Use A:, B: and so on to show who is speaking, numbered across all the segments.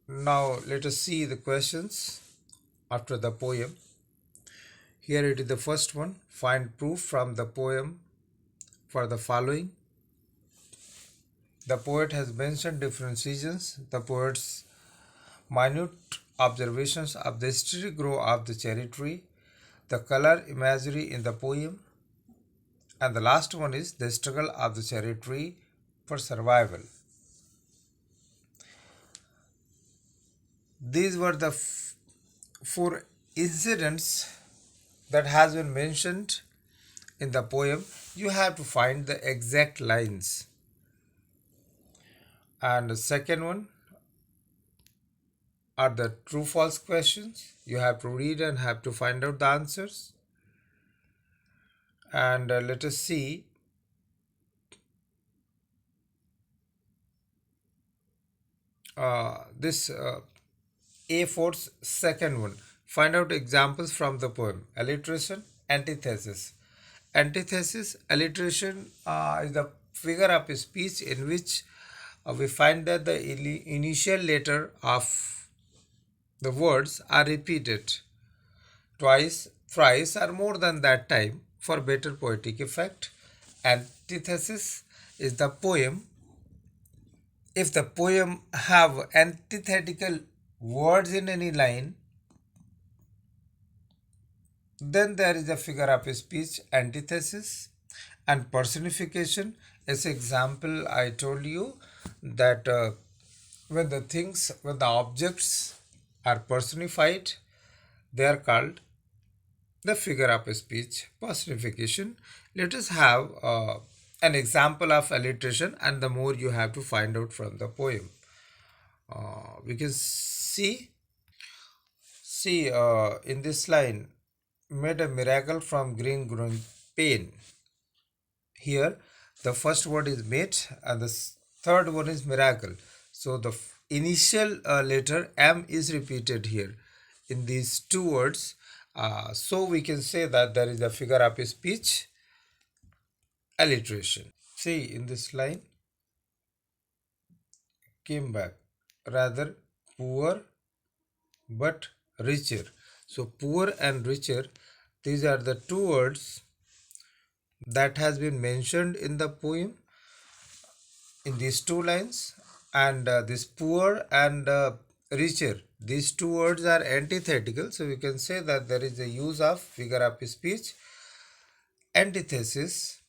A: Now let us see the questions after the poem. Here it is the first one. Find proof from the poem for the following. The poet has mentioned different seasons. The poet's minute observations of the history grow of the cherry tree. The color imagery in the poem. And the last one is the struggle of the cherry tree for survival. These were the four incidents that has been mentioned in the poem. You have to find the exact lines. And the second one are the true false questions. You have to read and have to find out the answers. And let us see this A4's second one. Find out examples from the poem. Alliteration, antithesis. Antithesis, alliteration is the figure of speech in which we find that the initial letter of the words are repeated twice, thrice, or more than that time for better poetic effect. Antithesis is the poem. If the poem have antithetical words in any line, then there is a figure of speech antithesis. And personification is example I told you that when the objects are personified, they are called the figure of speech personification. Let us have an example of alliteration, and the more you have to find out from the poem. We can see in this line, made a miracle from green growing pain. Here, the first word is made, and the third one is miracle. So the initial letter M is repeated here in these two words. So we can say that there is a figure of speech alliteration. See in this line, came back, rather poor but richer. So poor and richer, these are the two words that has been mentioned in the poem in these two lines. And this poor and richer, these two words are antithetical, so we can say that there is a use of figure of speech antithesis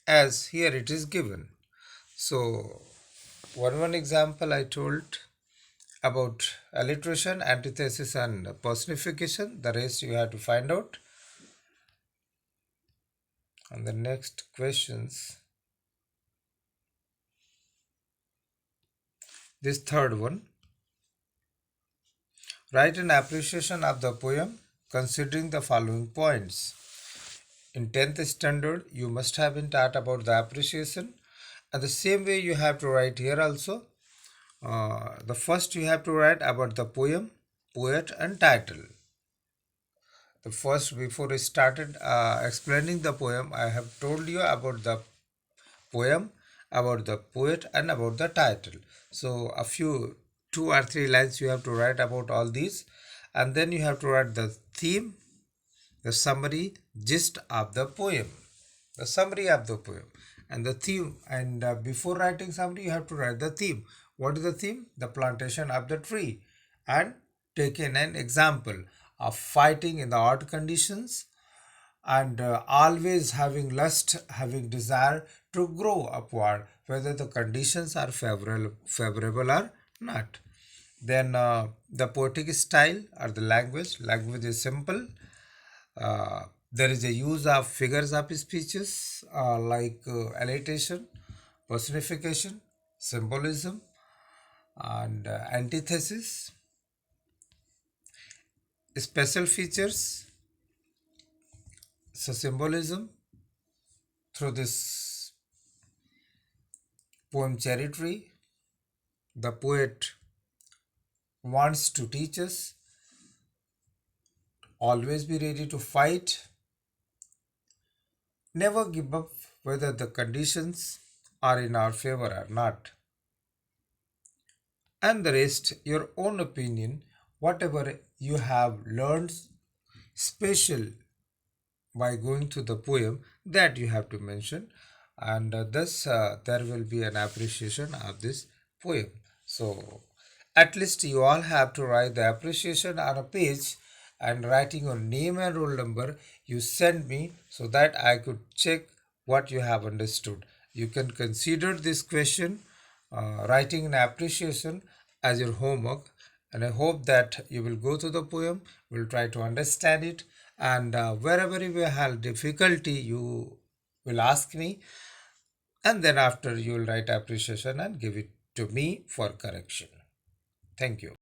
A: as here it is given. So one example I told about alliteration, antithesis, and personification. The rest you have to find out. And the next questions, this third one, write an appreciation of the poem considering the following points. In 10th standard, you must have been taught about the appreciation, and the same way you have to write here also. The first you have to write about the poem, poet, and title. The first, before I started explaining the poem, I have told you about the poem, about the poet, and about the title. So a few 2 or 3 lines you have to write about all these, and then you have to write the theme, the summary, gist of the poem, the summary of the poem, and the theme. And before writing summary, you have to write the theme. What is the theme? The plantation of the tree, and taken an example of fighting in the odd conditions, and always having lust, having desire to grow upward, whether the conditions are favorable or not. Then the poetic style or the language is simple. There is a use of figures of speeches like alliteration, personification, symbolism, and antithesis. Special features, so symbolism through this poem Cherry Tree. The poet wants to teach us always be ready to fight, never give up whether the conditions are in our favor or not. and the rest your own opinion, whatever you have learned special by going through the poem, that you have to mention, and thus there will be an appreciation of this poem. So at least you all have to write the appreciation on a page, and writing your name and roll number you send me so that I could check what you have understood. You can consider this question, writing an appreciation, as your homework, and I hope that you will go through the poem, will try to understand it, and wherever you will have difficulty, you will ask me, and then after you will write appreciation and give it to me for correction. Thank you.